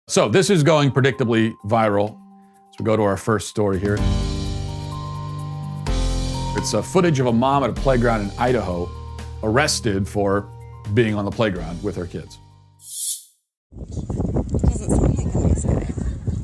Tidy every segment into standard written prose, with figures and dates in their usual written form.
So this is going predictably viral. So we go to our first story here. It's footage of a mom at a playground in Idaho arrested for being on the playground with her kids. Doesn't sound like a nice guy.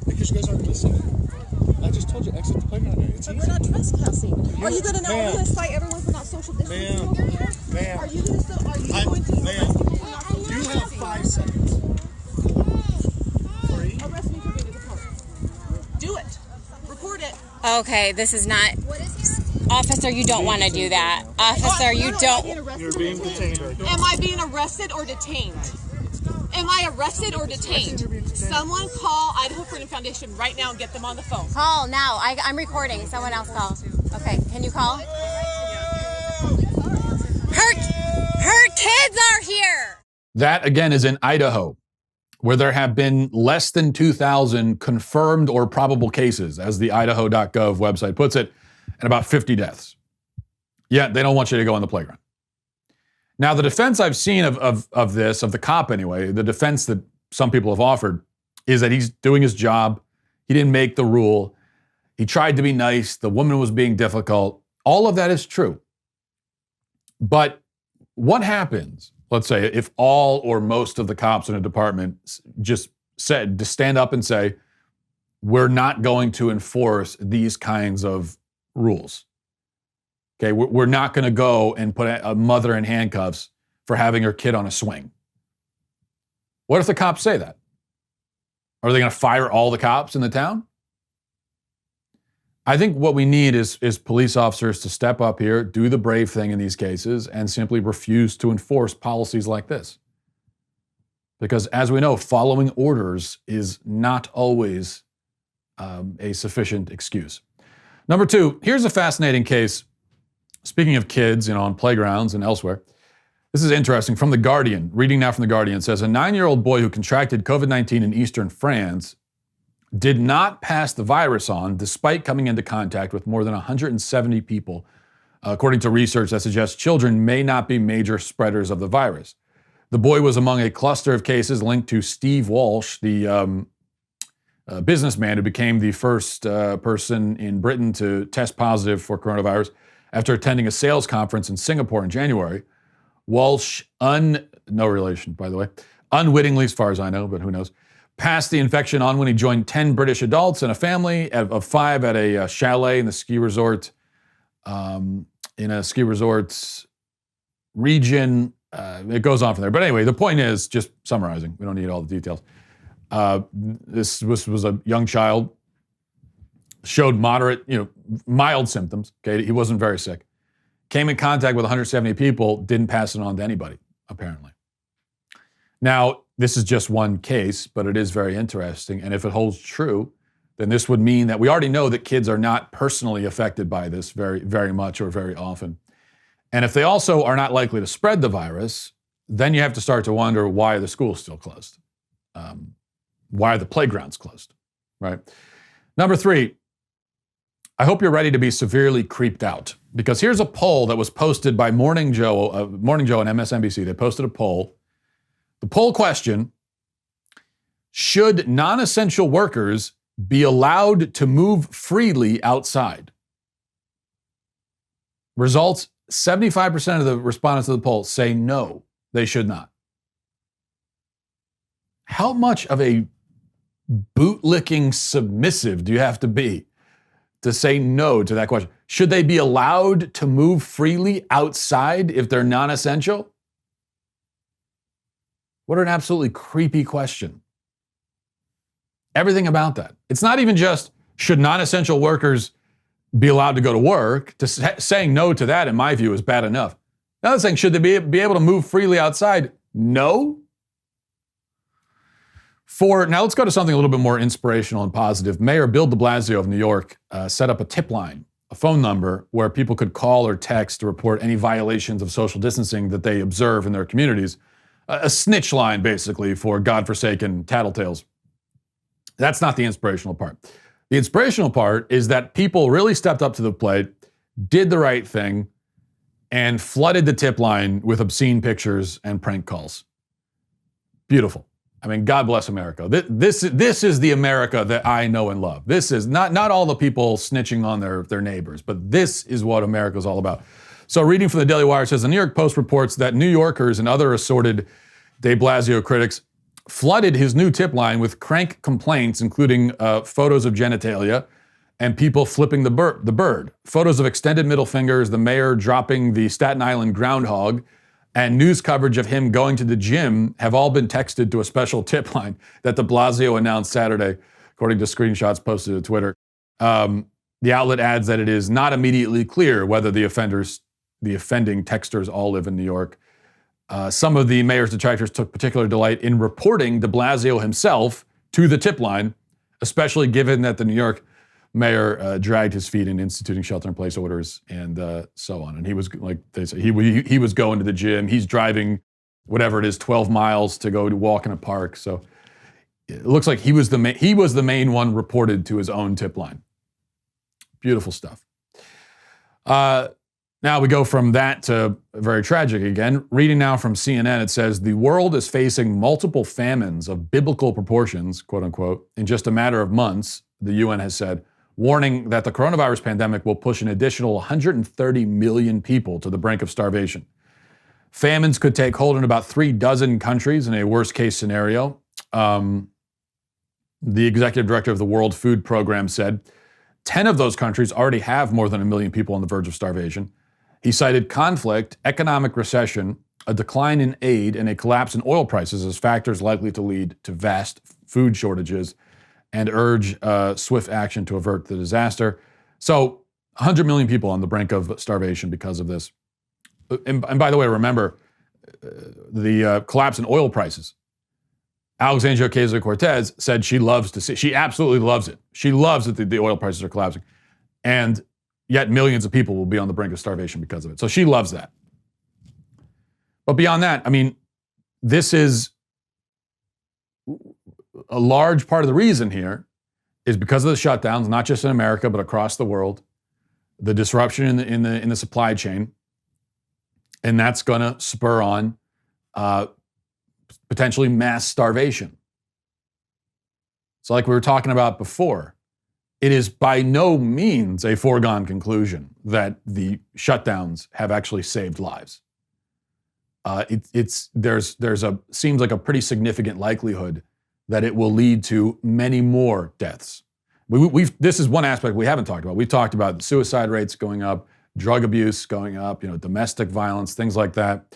Because you guys aren't listening. I just told you exit the playground area. It's But easy. we're not trespassing. Are you gonna now cite everyone for not social distancing over here? Ma'am. Are you going to arrest people for not social You distancing? have 5 seconds. 3. Arrest me for being a depart. Do it. Record it. Okay, this is not. Officer, you don't want to do that. Officer, you don't. You're being detained right now. Am I being arrested or detained? Am I arrested or detained? Someone call Idaho Freedom Foundation right now and get them on the phone. Call now. I'm recording. Someone else call. Okay, can you call? Her kids are here. That, again, is in Idaho, where there have been less than 2,000 confirmed or probable cases, as the idaho.gov website puts it, and about 50 deaths. Yet they don't want you to go on the playground. Now, the defense I've seen of this, of the cop anyway, the defense that some people have offered, is that he's doing his job. He didn't make the rule. He tried to be nice. The woman was being difficult. All of that is true. But what happens, let's say, if all or most of the cops in a department just said to stand up and say, we're not going to enforce these kinds of rules? Okay, we're not going to go and put a mother in handcuffs for having her kid on a swing. What if the cops say that? Are they going to fire all the cops in the town? I think what we need is police officers to step up here, do the brave thing in these cases, and simply refuse to enforce policies like this. Because as we know, following orders is not always a sufficient excuse. Number 2, here's a fascinating case. Speaking of kids, on playgrounds and elsewhere, this is interesting. From The Guardian, reading now from The Guardian, says a 9-year-old boy who contracted COVID-19 in eastern France did not pass the virus on despite coming into contact with more than 170 people, according to research that suggests children may not be major spreaders of the virus. The boy was among a cluster of cases linked to Steve Walsh, the businessman who became the first person in Britain to test positive for coronavirus after attending a sales conference in Singapore in January. Walsh, no relation, by the way, unwittingly, as far as I know, but who knows, passed the infection on when he joined 10 British adults and a family of 5 at a chalet in the ski resort, region. It goes on from there. But anyway, the point is, just summarizing, we don't need all the details. This was a young child, showed mild symptoms. Okay, he wasn't very sick. Came in contact with 170 people, didn't pass it on to anybody, apparently. Now, this is just one case, but it is very interesting. And if it holds true, then this would mean that we already know that kids are not personally affected by this very, very much or very often. And if they also are not likely to spread the virus, then you have to start to wonder, why are the schools still closed? Why are the playgrounds closed, right? Number 3, I hope you're ready to be severely creeped out, because here's a poll that was posted by Morning Joe and MSNBC. They posted a poll. The poll question: should non-essential workers be allowed to move freely outside? Results: 75% of the respondents to the poll say no, they should not. How much of a bootlicking submissive do you have to be to say no to that question? Should they be allowed to move freely outside if they're non-essential? What an absolutely creepy question. Everything about that. It's not even just, should non-essential workers be allowed to go to work? Saying no to that, in my view, is bad enough. Now they're saying, should they be able to move freely outside? No. Now let's go to something a little bit more inspirational and positive. Mayor Bill de Blasio of New York set up a tip line, a phone number where people could call or text to report any violations of social distancing that they observe in their communities. A snitch line, basically, for godforsaken tattletales. That's not the inspirational part. The inspirational part is that people really stepped up to the plate, did the right thing, and flooded the tip line with obscene pictures and prank calls. Beautiful. I mean, God bless America. This is the America that I know and love. This is not all the people snitching on their neighbors, but this is what America is all about. So reading from the Daily Wire says, the New York Post reports that New Yorkers and other assorted de Blasio critics flooded his new tip line with crank complaints, including photos of genitalia and people flipping the bird, photos of extended middle fingers, the mayor dropping the Staten Island groundhog, and news coverage of him going to the gym have all been texted to a special tip line that de Blasio announced Saturday, according to screenshots posted to Twitter. The outlet adds that it is not immediately clear whether the offending texters all live in New York. Some of the mayor's detractors took particular delight in reporting de Blasio himself to the tip line, especially given that the New York mayor dragged his feet in instituting shelter-in-place orders and so on. And he was, like they say, he was going to the gym. He's driving whatever it is, 12 miles to go to walk in a park. So it looks like he was the main one reported to his own tip line. Beautiful stuff. Now we go from that to very tragic again. Reading now from CNN, it says, the world is facing multiple famines of biblical proportions, quote unquote, in just a matter of months, the UN has said, warning that the coronavirus pandemic will push an additional 130 million people to the brink of starvation. Famines could take hold in about 36 countries in a worst-case scenario. The executive director of the World Food Program said 10 of those countries already have more than 1 million people on the verge of starvation. He cited conflict, economic recession, a decline in aid, and a collapse in oil prices as factors likely to lead to vast food shortages, and urge swift action to avert the disaster. So 100 million people on the brink of starvation because of this. And by the way, remember the collapse in oil prices. Alexandria Ocasio-Cortez said she absolutely loves it. She loves that the oil prices are collapsing. And yet millions of people will be on the brink of starvation because of it. So she loves that. But beyond that, I mean, this is a large part of the reason here is because of the shutdowns, not just in America, but across the world, the disruption in the supply chain. And that's going to spur on potentially mass starvation. So like we were talking about before, it is by no means a foregone conclusion that the shutdowns have actually saved lives. Seems like a pretty significant likelihood that it will lead to many more deaths. This is one aspect we haven't talked about. We've talked about suicide rates going up, drug abuse going up, domestic violence, things like that.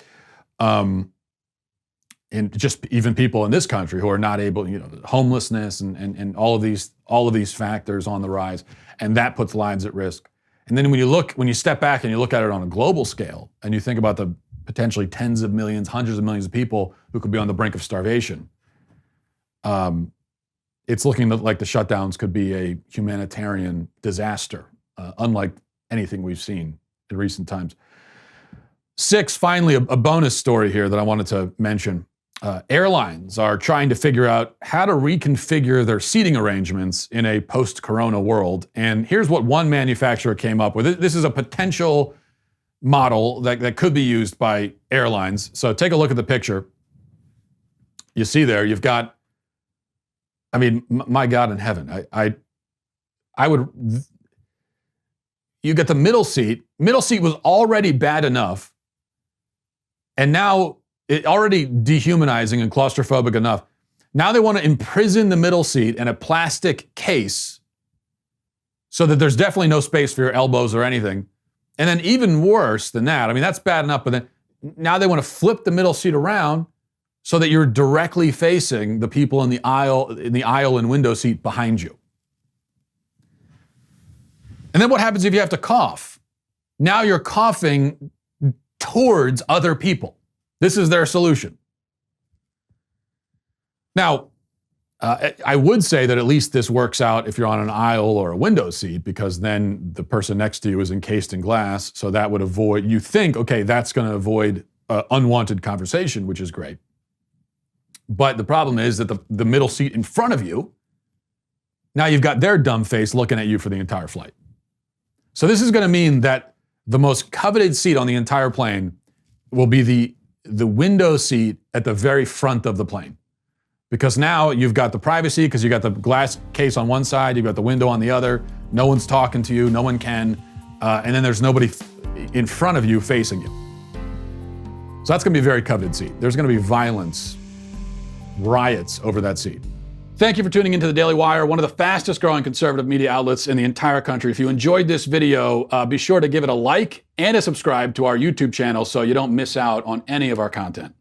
And just even people in this country who are not able, homelessness and all of these factors on the rise, and that puts lives at risk. And then when you step back and you look at it on a global scale, and you think about the potentially tens of millions, hundreds of millions of people who could be on the brink of starvation, it's looking like the shutdowns could be a humanitarian disaster, unlike anything we've seen in recent times. 6, finally, a bonus story here that I wanted to mention. Airlines are trying to figure out how to reconfigure their seating arrangements in a post-corona world. And here's what one manufacturer came up with. This is a potential model that could be used by airlines. So take a look at the picture. You see there, you've got, my God in heaven, you get the middle seat. Middle seat was already bad enough. And now it already dehumanizing and claustrophobic enough. Now they want to imprison the middle seat in a plastic case so that there's definitely no space for your elbows or anything. And then even worse than that, that's bad enough, but then now they want to flip the middle seat around so that you're directly facing the people in the aisle and window seat behind you. And then what happens if you have to cough? Now you're coughing towards other people. This is their solution. Now, I would say that at least this works out if you're on an aisle or a window seat, because then the person next to you is encased in glass. So that would avoid, you think, okay, that's going to avoid unwanted conversation, which is great. But the problem is that the middle seat in front of you, now you've got their dumb face looking at you for the entire flight. So this is going to mean that the most coveted seat on the entire plane will be the window seat at the very front of the plane, Because now you've got the privacy because you got the glass case on one side, you've got the window on the other. No one's talking to you, no one can. And then there's nobody in front of you facing you. So that's gonna be a very coveted seat. There's gonna be violence, riots over that seat. Thank you for tuning into the Daily Wire, one of the fastest growing conservative media outlets in the entire country. If you enjoyed this video, be sure to give it a like and a subscribe to our YouTube channel so you don't miss out on any of our content.